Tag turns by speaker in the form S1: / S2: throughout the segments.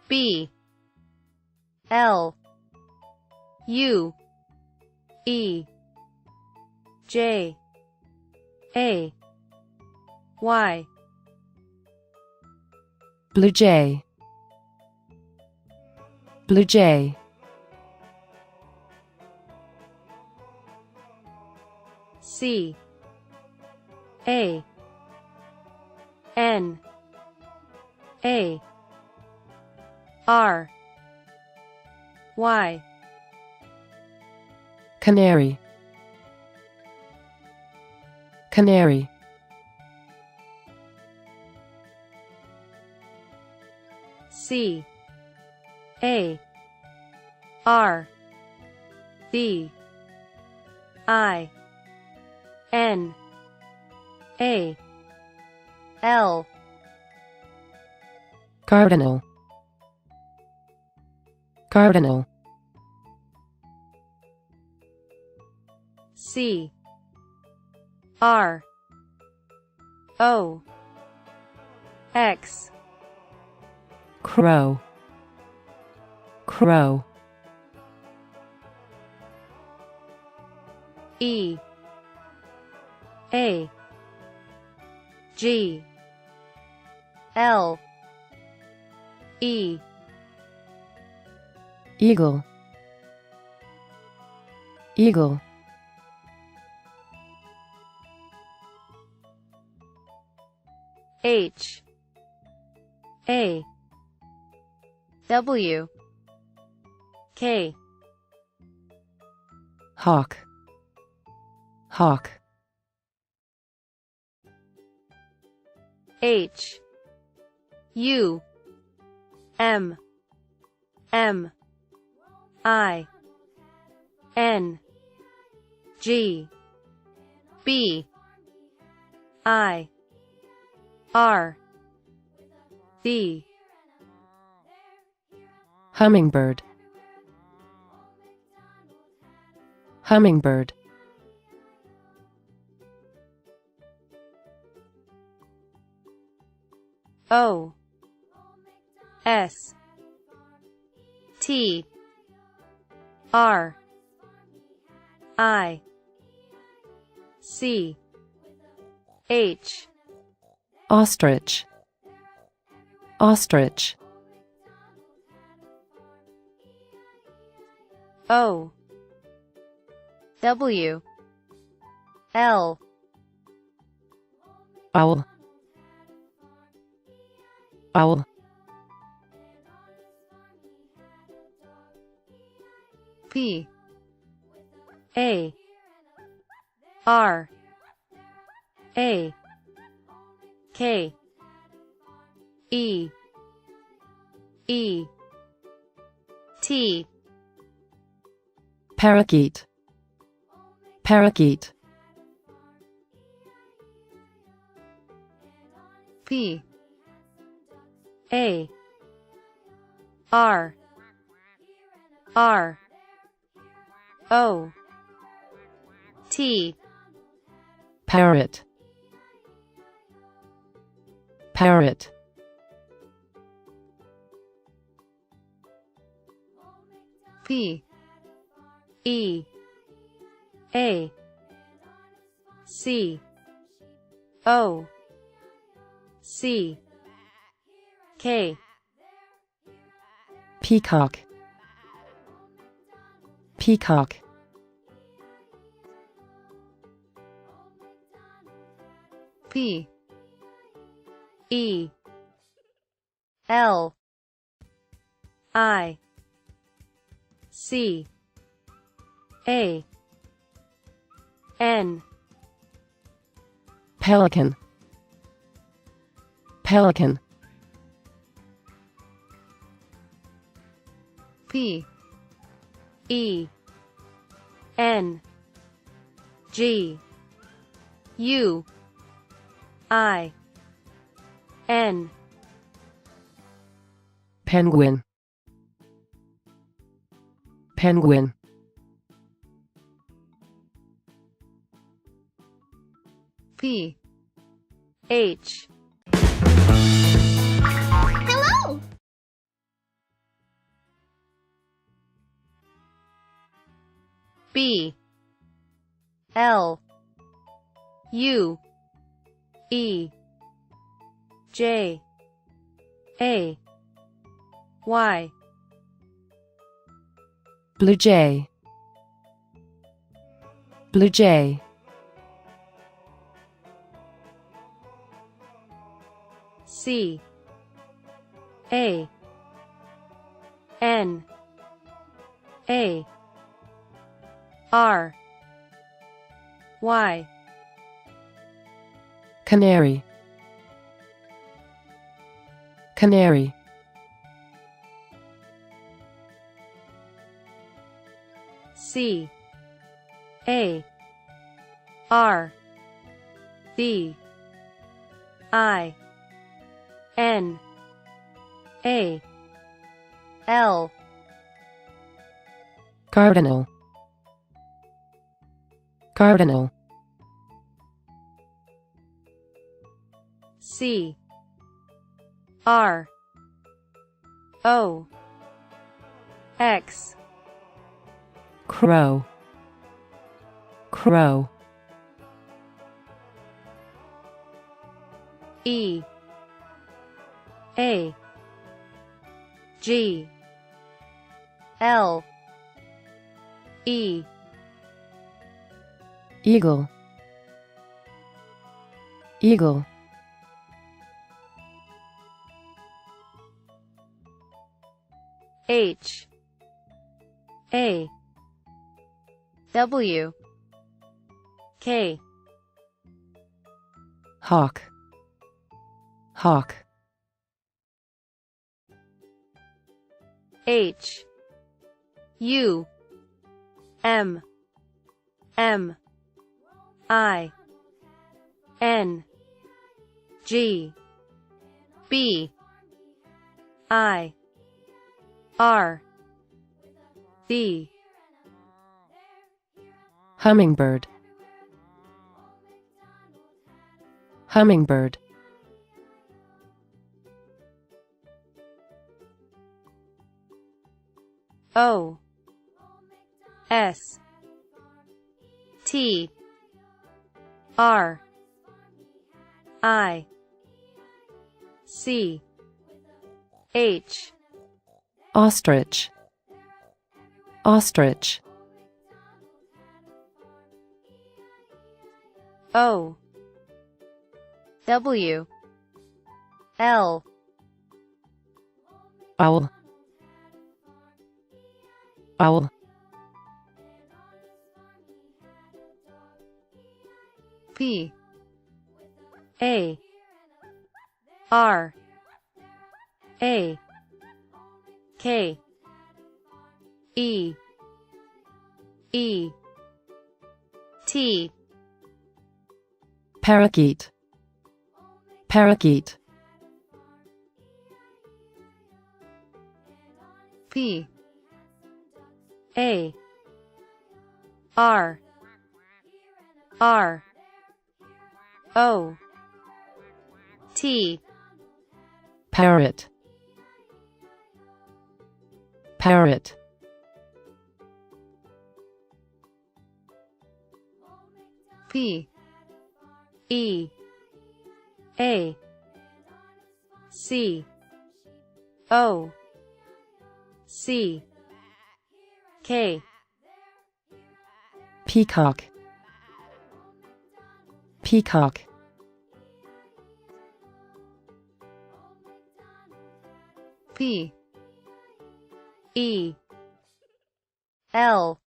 S1: B L U E J A Y.
S2: Blue jay. Blue jay.
S1: C A N A R Y.
S2: Canary. Canary.
S1: C A R D I N A L.
S2: Cardinal. Cardinal.
S1: C R O X.
S2: Crow. Crow.
S1: E A G L E.
S2: Eagle. Eagle.
S1: H A W K.
S2: Hawk. Hawk.
S1: H U M M I N G B I R D.
S2: Hummingbird. Hummingbird.
S1: O S T R I C H.
S2: Ostrich. Ostrich.
S1: O W L.
S2: Owl. Owl.
S1: P A R A K E E T.
S2: Parakeet. Parakeet.
S1: P A R R O T.
S2: Parrot. Parrot.
S1: P E A C O C K.
S2: Peacock. Peacock.
S1: P E L I C A N.
S2: Pelican. Pelican.
S1: P E N G U I N.
S2: Penguin. Penguin.
S1: P H B L U E J A Y.
S2: Blue jay. Blue jay.
S1: C A N A R Y.
S2: Canary. Canary.
S1: C A R B I N A L.
S2: Cardinal. Cardinal.
S1: C R O X.
S2: Crow. Crow.
S1: E A G L E.
S2: Eagle. Eagle.
S1: H A W K.
S2: Hawk. Hawk.
S1: H U M M I N G B I R D.
S2: Hummingbird. Hummingbird.
S1: O S T R I C H.
S2: Ostrich. Ostrich.
S1: O W L.
S2: Owl. Owl.
S1: P A R A K E E T.
S2: Parakeet. Parakeet.
S1: P A R R O T.
S2: Parrot. Parrot.
S1: P E A C O C K.
S2: Peacock. Peacock.
S1: P E L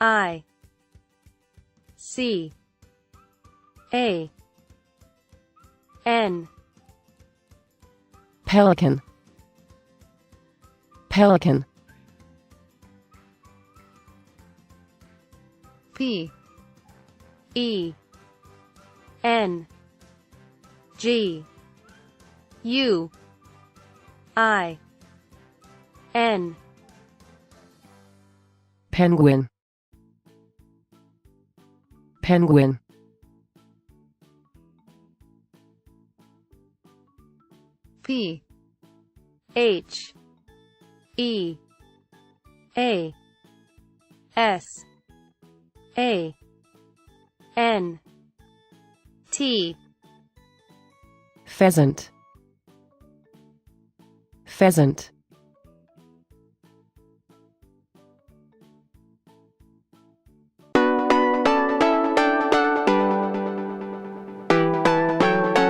S1: I C A N.
S2: Pelican. Pelican.
S1: P E N G U I N.
S2: Penguin. Penguin.
S1: P H E A S A N T.
S2: Pheasant. Pheasant.